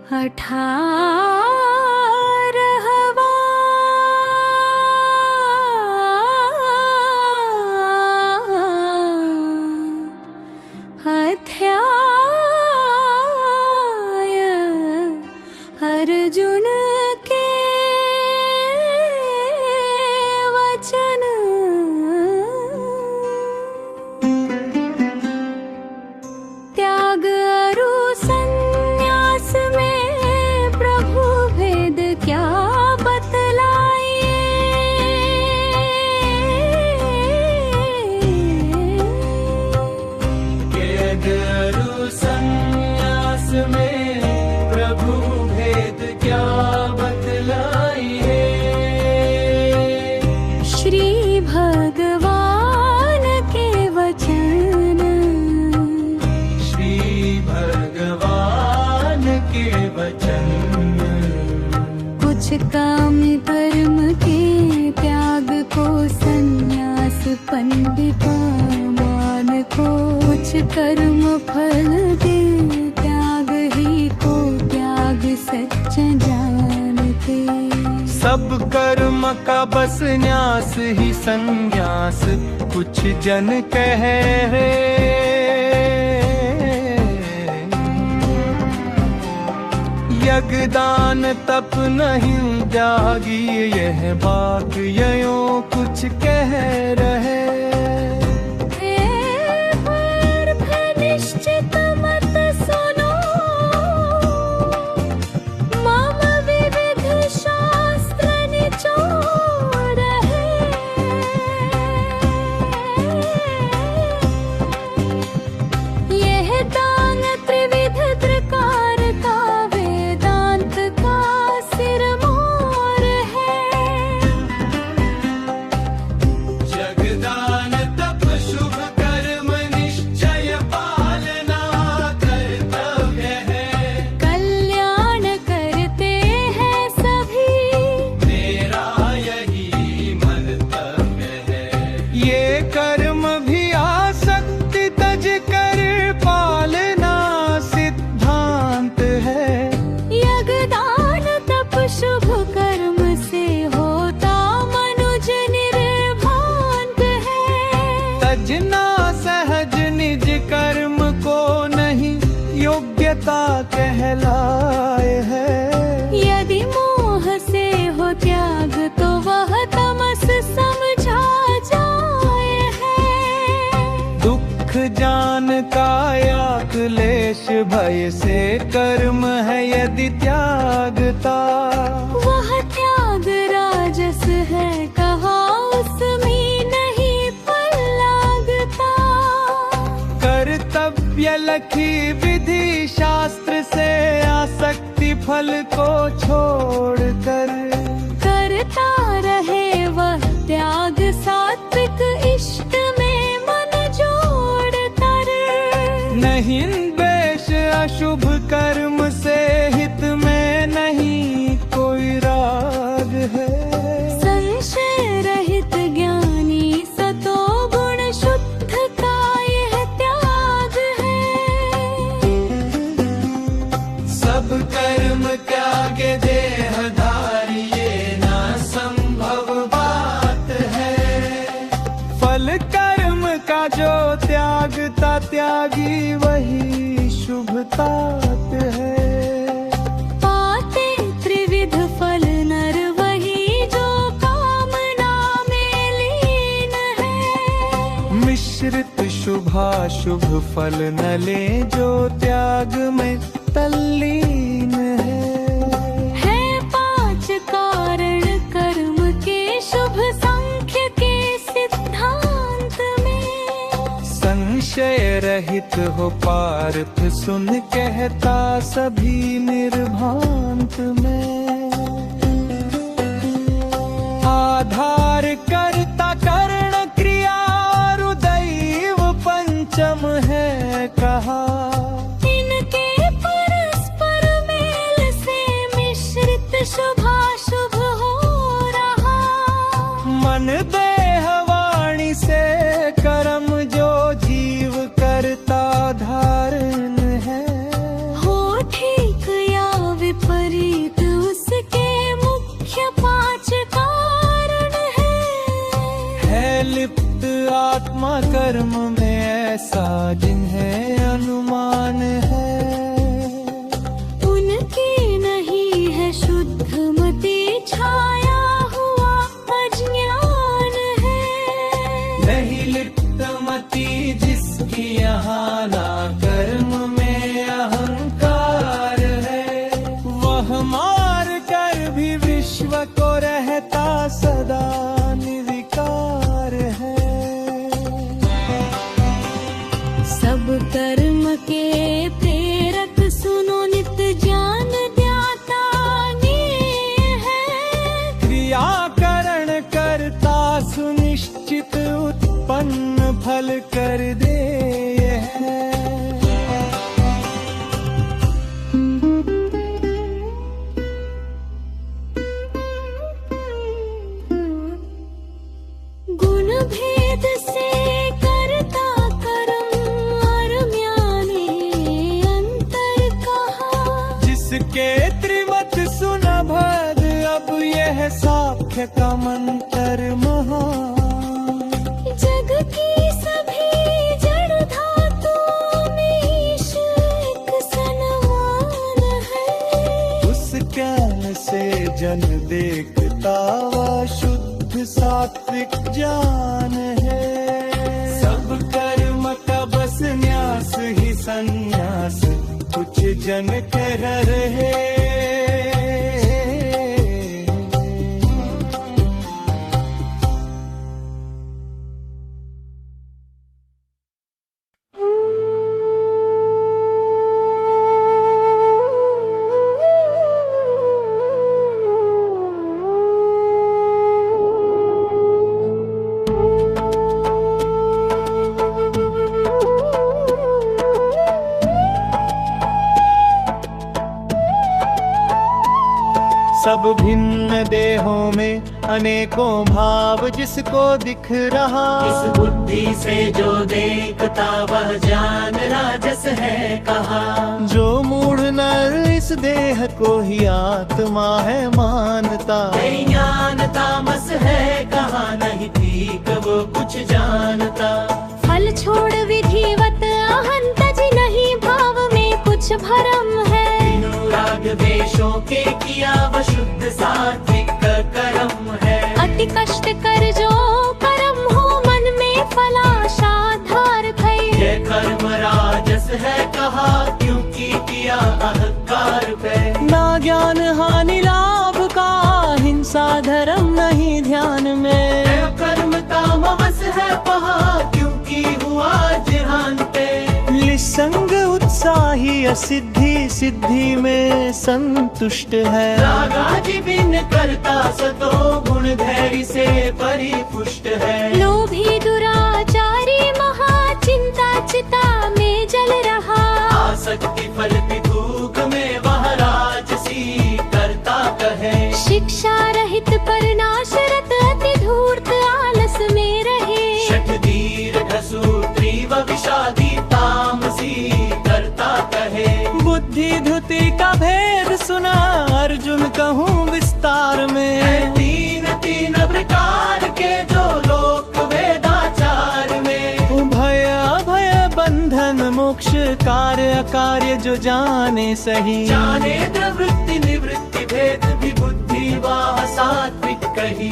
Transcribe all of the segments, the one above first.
18वां अध्याय अर्जुन के वचन। त्याग अरु संन्यास में प्रभु भेद क्या बतलाइए। त्याग अरु संन्यास में प्रभु भेद क्या बतलाइए। श्री भगवान के वचन, श्री भगवान के वचन। कुछ काम कर्म के त्याग को संन्यास पंडिता मान को। कुछ कर्म फल के त्याग ही को त्याग सच जानते। सब कर्म का बस न्यास ही संन्यास कुछ जन कह रहे। यज्ञदान तप नहीं त्यागी यह बात यो कुछ कह रहे। निश्चित मत सुनो मम विविध शास्त्र निचोड़ है। यह दान त्रिविध त्रिकार का वेदांत का सिरमौर है। जगदान तप शुभ कर्म निश्चय पालना कर्तव्य है। कल्याण करते हैं सभी मेरा यही मंतव्य है। ये कर्म भी आसक्ति तज कर पालना सिद्धांत है। यज्ञदान तप शुभ कर्म से होता मनुज निर्भांत है। तजना सहज निज कर्म को नहीं योग्यता कहलाए है। यदि मोह से हो त्याग तो वह तमस समझा जाए है। दुख जान काया क्लेश भय से कर्म है यदि त्यागता। वह त्याग राजस है कहा उसमें नहीं फल लागता। कर्तव्य लखी विधि शास्त्र से आसक्ति फल को छोड़कर। करता रहे वह त्याग सात्विक इष्ट में मन जोड़ कर। नहीं द्वेष अशुभ कर्म से हित में नहीं कोई राग है। संशय रहित ज्ञानी सतो गुण शुद्ध का यह त्याग है। सब कर्म त्यागे देहधारी ये ना संभव बात है। फल कर्म का जो त्यागता त्यागी वही शुभतात है। पाते त्रिविध फल नर वही जो कामना में लीन है। मिश्रित शुभाशुभ फल न ले जो त्याग में तल्लीन है 5 कारण कर्म के शुभ संख्य के सिद्धांत में। संशय रहित हो पार्थ सुन कहता सभी निर्भांत में। आधार कर्ता करण क्रिया दैव पंचम है कहा। इनके परस्पर मेल से मिश्रित शुभाशुभ हो रहा। मन देह वाणी से कर्म जो जीव करता धारण है। हो ठीक या कर्म में ऐसा जिन्हें अनुमान है, उनकी नहीं है शुद्ध मति, छाया हुआ अज्ञान है। नहीं लिप्त मति जिसकी यहाँ ना कर्म में अहंकार है, वह मार कर भी विश्व को रहता सदा निर्विकार है। सब कर्म के प्रेरक सुनो नित ज्ञान ज्ञाता है। क्रिया करण करता सुनिश्चित उत्पन्न फल कर दे है। गुण भेद से करता कर्म और म्याने अंतर कहा। जिसके त्रिमत सुना भद अब यह साख्य का मंत्र महान। जग की सभी जड़ धातुओं में ईश एक सनमान है। उस ज्ञान से जन देखता वह शुद्ध सात्विक ज्ञान है। सब कर्म का बस न्यास ही संन्यास कुछ जन कह रहे। सब भिन्न देहों में अनेकों भाव जिसको दिख रहा। इस बुद्धि से जो देखता वह ज्ञान राजस है कहा। जो मूढ़ नर इस देह को ही आत्मा है मानता। ज्ञान तामस है कहा, नहीं ठीक वो कुछ जानता। फल छोड़ विधिवत अहंतज नहीं, भाव में कुछ भरम है। तीनों राग द्वेषों के किया वह शुद्ध सात्विक कर्म है। अति कष्ट कर जो कर्म हो मन में फलाशा धार भय। ये कर्म राजस है कहा, क्योंकि किया अहंकार पे। ना ज्ञान हानि लाभ का हिंसा धर्म नहीं ध्यान में। कर्म तामस है कहा, क्योंकि हुआ जहान पे। निसंग उत्साही असिद्धि सिद्धि में संतुष्ट है। रागादि बिन करता सतो गुण धैर्य से परिपुष्ट है। लोभी दुराचारी महाचिंता चिता में जल रहा। आसक्ति फल विभूग में वह राजसी करता कहे। शिक्षा रहित पर नाशरत अति धूर्त आलस में रहे। शठ दीर्घ सूत्री व विषादी तामसी करता कहे। बुद्धि धुति का भेद सुना अर्जुन कहूँ विस्तार में। तीन तीन प्रकार के जो लोक वेदाचार में। भय अभय बंधन मोक्ष कार्य अकार्य जो जाने सही। जाने प्रवृत्ति निवृत्ति भेद भी बुद्धि वाह सात्विक कही।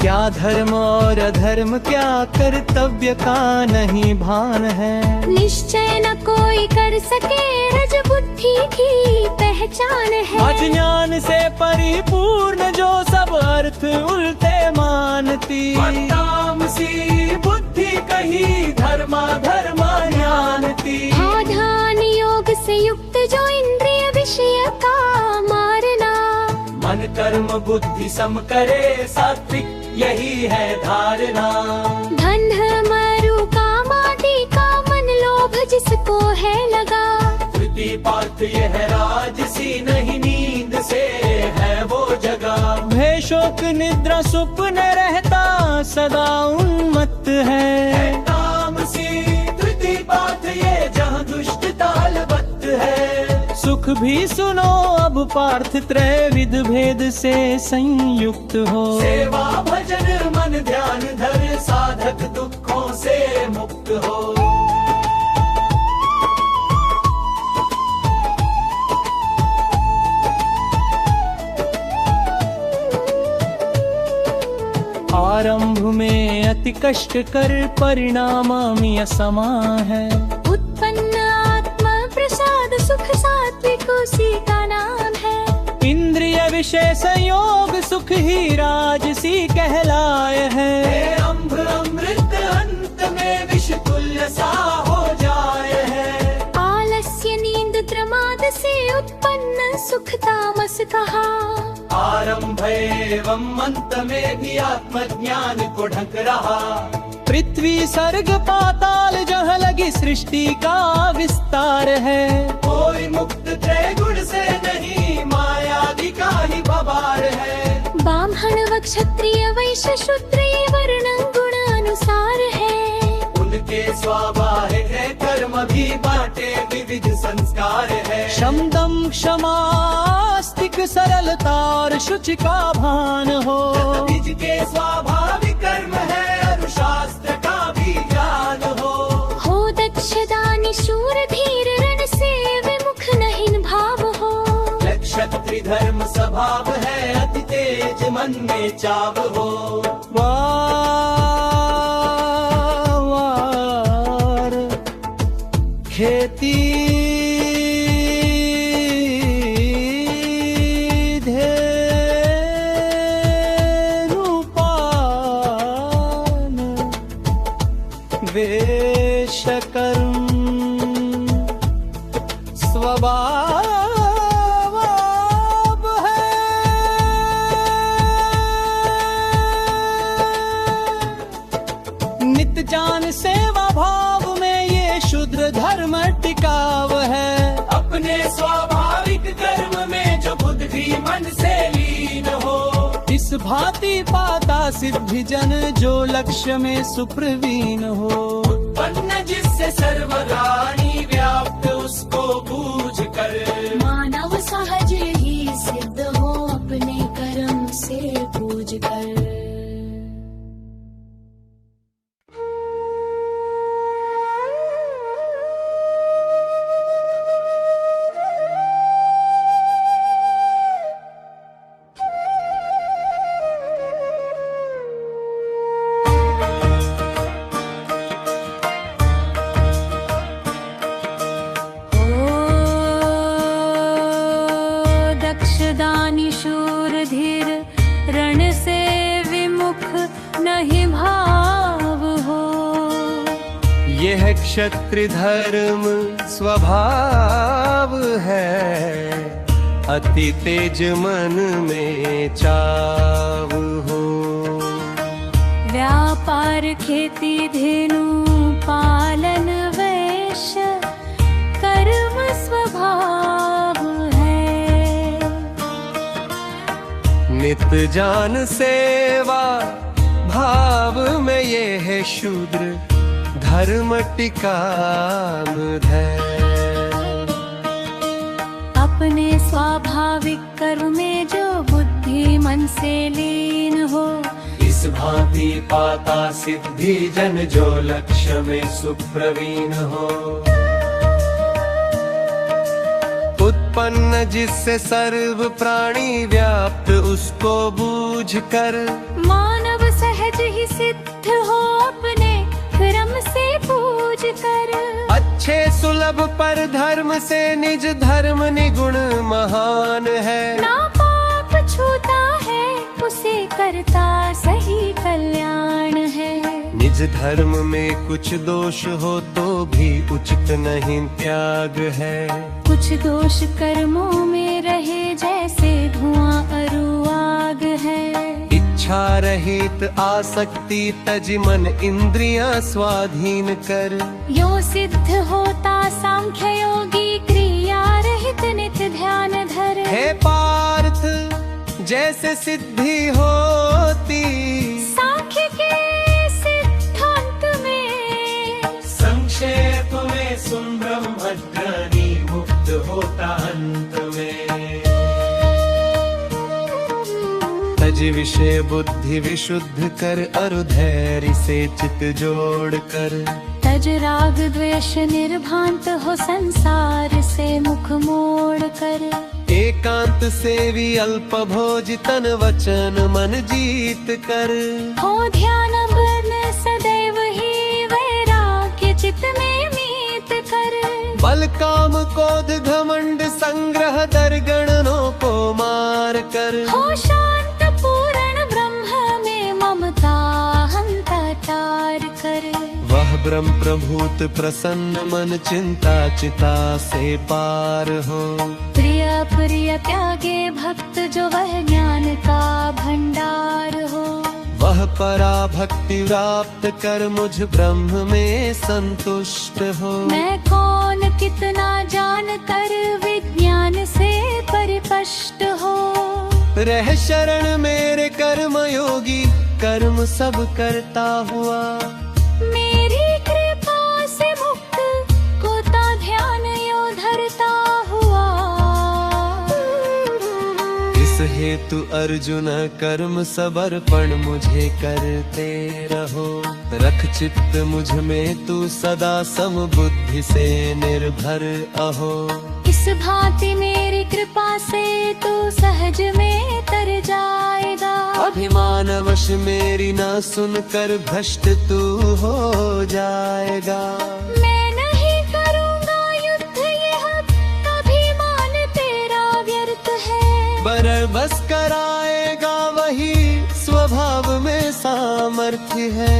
क्या धर्म और अधर्म क्या कर्तव्य का नहीं भान है। निश्चय न कोई कर सके रज बुद्धि की पहचान है। अज्ञान से परिपूर्ण जो सब अर्थ उल्टे मानती। तामसी बुद्धि कही धर्मा धर्मा ज्ञानती। हाँ ध्यान योग से युक्त जो इंद्रिय विषय का मारना। मन कर्म बुद्धि सम करे सात्विक यही है धारणा। धन मरु कामादि का मन लोभ जिसको है लगा। वृत्ति पार्थ यह राजसी नहीं नींद से है वो जगह। भय शोक निद्रा सुपन रहता सदा उन्मत्त है। तामसी वृत्ति पार्थ ये जहाँ दुष्ट तालबद्ध है। दुख भी सुनो अब पार्थ त्रैविध भेद से संयुक्त हो। सेवा भजन मन ध्यान धर साधक दुखों से मुक्त हो। आरंभ में अति कष्ट कर परिणाम असमा है। उत्पन्न आत्मा प्रसाद सुख सात्विक उसी का नाम है। इंद्रिय विषय संयोग सुख ही राजसी कहलाए है। अम्भ अमृत अंत में विष तुल्य सा हो जाए है। आलस्य नींद प्रमाद से उत्पन्न सुख तामस कहा। आरंभ एवं अंत में भी आत्मज्ञान को ढक रहा। पृथ्वी सर्ग पाताल जहाँ लगी सृष्टि का विस्तार है। कोई मुक्त त्रैगुण से नहीं मायादि का ही बवार है। ब्राह्मण व क्षत्रिय वैश्य शूद्र ये वर्ण गुण अनुसार है। उनके स्वाभाविक है कर्म भी बाटे विविध संस्कार है। शमदम क्षमास्तिक सरलता और शुचि का भान हो। निज के स्वाभाविक कर्म है अनुशास्त्र का भी ज्ञान हो। दक्ष दानी शूर धीर रण से विमुख नहीं भाव हो। क्षत्रिय धर्म स्वभाव है अति तेज मन में चाव हो। वार खेती वेशकर्म स्वभाव है। नित जान सेवा भाव में ये शूद्र धर्म टिकाव है। अपने स्वाभाविक कर्म में जो बुद्धि मन से लीन हो। इस भांति पाता सिद्धि जन जो लक्ष्य में सुप्रवीण हो। उत्पन्न जिससे सर्वगानी व्याप्त उसको बूझ कर। मानव सहज ही सिद्ध हो अपने कर्म से पूज कर। दानी शूर धीर रण से विमुख नहीं भाव हो। यह क्षत्रिय धर्म स्वभाव है अति तेज मन में चाव हो। व्यापार खेती धेनु पालन वैश्य कर्म स्वभाव है। नित जान सेवा भाव में ये है शूद्र धर्म टिकाम है। अपने स्वाभाविक कर्म में जो बुद्धि मन से लीन हो। इस भांति पाता सिद्धि जन जो लक्ष्य में सुप्रवीण हो। उत्पन्न जिससे सर्व प्राणी व्याप्त उसको बूझ कर। मानव सहज ही सिद्ध हो अपने क्रम से पूज कर। अच्छे सुलभ पर धर्म से निज धर्म निगुण महान है। ना पाप छूता है उसे करता सही कल्याण है। निज धर्म में कुछ दोष हो तो भी उचित नहीं त्याग है। कुछ दोष कर्मों में रहे जैसे धुआं अरु आग है। इच्छा रहित आसक्ति तज मन इंद्रियां स्वाधीन कर। यो सिद्ध होता सांख्य योगी क्रिया रहित नित ध्यान धर। हे पार्थ जैसे सिद्धि होती सांख्य के सिद्धांत में। संक्षेप में सुन ब्रह्मज्ञानी मुक्त हो होता अंत में। तज विषय बुद्धि विशुद्ध कर, अरु धैर्य से चित जोड़ कर। तज राग द्वेष निर्भांत हो, संसार से मुख मोड़ कर। एकांत सेवी अल्प भोज, तन वचन मन जीत कर। हो ध्यान बन सदैव ही, वैराग्य चित में मीत कर। बल काम क्रोध घमंड संग्रह, दर्गणनों को मार कर। हो शांत पूर्ण ब्रह्म में, ममता हंता टार कर। वह ब्रह्म प्रभूत प्रसन्न मन, चिंता चिता से पार हो। प्रिय प्रिय त्यागे भक्त, जो वह ज्ञान का भंडार हो। वह पराभक्ति प्राप्त कर, मुझ ब्रह्म में संतुष्ट हो। मैं कौन कितना जान कर, विज्ञान से परिपष्ट हो। रह शरण मेरे कर्म योगी, कर्म सब करता हुआ। मेरी कृपा से मुक्त होता, ध्यान यो धरता हुआ। इस हेतु अर्जुन कर्म समर्पण मुझे करते रहो। रख चित्त मुझ में तू सदा, सम बुद्धि से निर्भर अहो। इस भांति मेरी कृपा से तू सहज में तर जाएगा। अभिमान वश मेरी ना सुन कर, भ्रष्ट तू हो जाएगा। मैं नहीं करूँगा युद्ध, यह अभिमान तेरा व्यर्थ है। बस कराएगा वही, स्वभाव में सामर्थ्य है।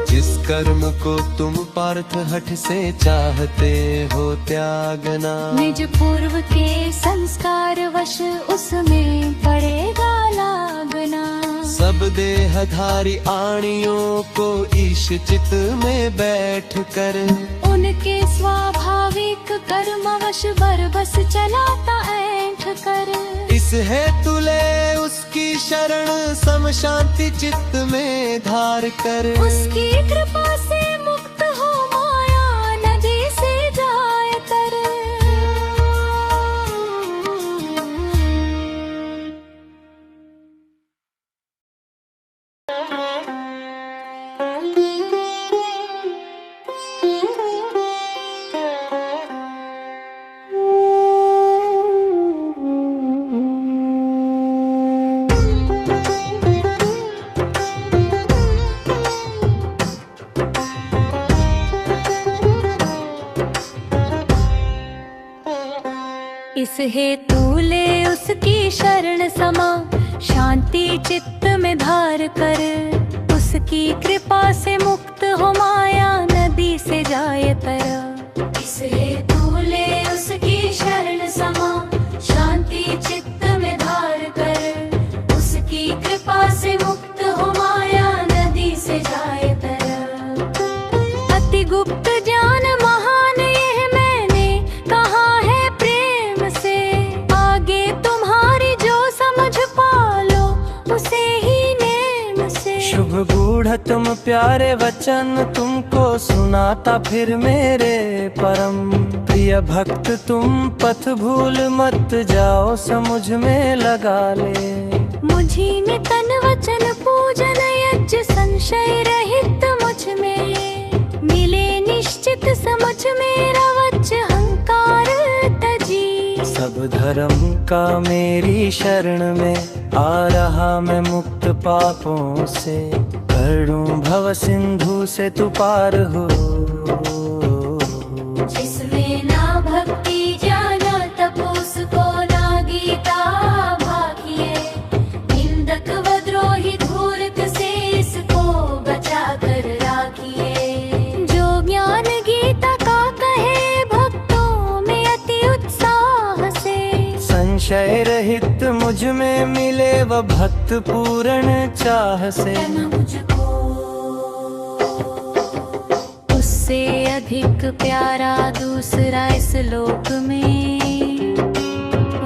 जिस कर्म को तुम पार्थ हठ से चाहते हो त्यागना। निज पूर्व के संस्कार वश, उसमें पड़ेगा लागना। सब देहधारी आणियों को ईश चित में बैठ कर। उनके स्वाभाविक कर्मवश, बरबस चलाता ऐंठ कर। इस हेतु ले उसकी शरण, सम शांति चित्त में धार कर। उसकी कृपा से मुक्त हो, माया नदी से जाए तर। इस हेतु ले उसकी शरण समा, शांति चित्त में धार कर। उसकी कृपा से मुक्त हो, माया नदी से जाए तर। इस हेतु ले उसकी शरण समा, शांति चित्त में धार कर। उसकी कृपा से मुक्त हो, माया नदी से जाए तर। अति गुप्त ज्ञान महान, यह मैंने कहा है प्रेम से। आगे तुम्हारी जो समझ पालो, उसे ही नेम से। शुभ गूढ़ तुम प्यारे वचन, तुमको सुनाता फिर मेरे परम प्रिय भक्त। तुम पथ भूल मत जाओ, समुझ में लगा ले। मुझी में तन वचन पूजन, यज्ञ संशय रहित मुझ में। मिले निश्चित समझ मेरा वच, हंकार तजी। सब धर्म का मेरी शरण में, आ रहा मैं मुक्त पापों से। करूं भव सिंधु से तू पार हो। जिसमें ना भक्ति जाना, तपोस को ना गीता भाकिए। निंदक व द्रोही धूर्त से, इसको बचा कर राखिए। जो ज्ञान गीता का कहे, भक्तों में अति उत्साह से। संशय रहित मुझ में मिले, वह भक्त पूर्ण चाह से। मुझको उससे अधिक प्यारा दूसरा इस लोक में।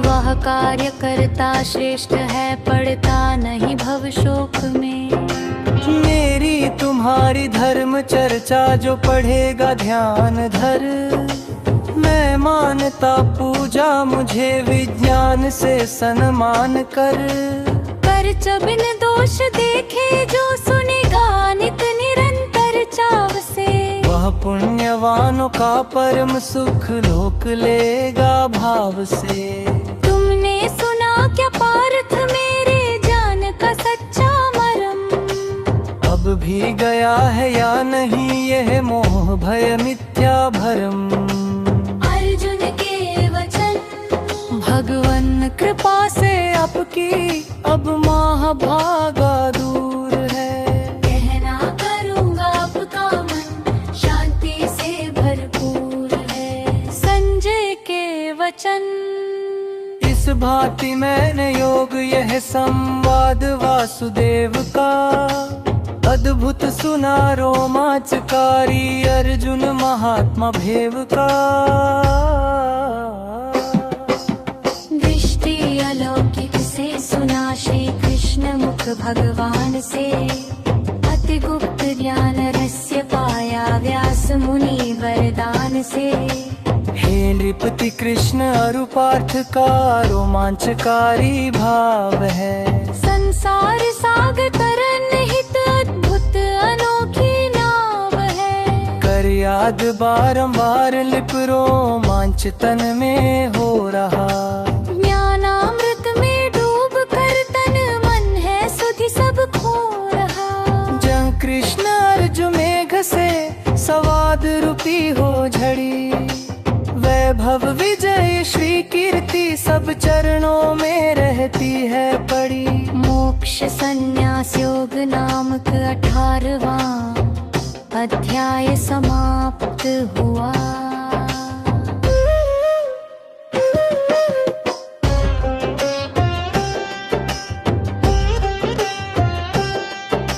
वह कार्य करता श्रेष्ठ है, पड़ता नहीं भव शोक में। मेरी तुम्हारी धर्म चर्चा, जो पढ़ेगा ध्यान धर। मैं मानता पूजा मुझे विज्ञान से सन्मान कर जब इन दोष देखे जो सुनेगा नित निरंतर चाव से, वह पुण्यवानों का परम सुख लोक लेगा भाव से। तुमने सुना क्या पार्थ मेरे ज्ञान का सच्चा मरम, अब भी गया है या नहीं यह मोह भय मिथ्या भरम। अर्जुन के वचन भगवन कृपा से आपकी अब महाभागा दूर है। कहना करूँगा आपका मन शांति से भरपूर है। संजय के वचन इस भांति मैंने योग यह संवाद वासुदेव का अद्भुत सुना रोमांचकारी अर्जुन महात्मा भेव का। दृष्टि अलौकिक से सुना श्री कृष्ण मुख भगवान से, अति गुप्त ज्ञान रहस्य पाया व्यास मुनि वरदान से। हे नृपति कृष्ण अरु पार्थ का रोमांचकारी भाव है। संसार सागर तरन हित अद्भुत अनोखी नाव है। कर याद बारंबार लिप रोमांच तन में हो रहा। ज्ञानामृत में डूब कर तन मन है सुधि सब खो रहा। जं कृष्ण अर्जुन मेघ से सवाद रूपी हो झड़ी, वैभव विजय श्री कीर्ति सब चरणों में रहती है पड़ी। मोक्ष संन्यास योग नामक 18वां अध्याय समाप्त हुआ।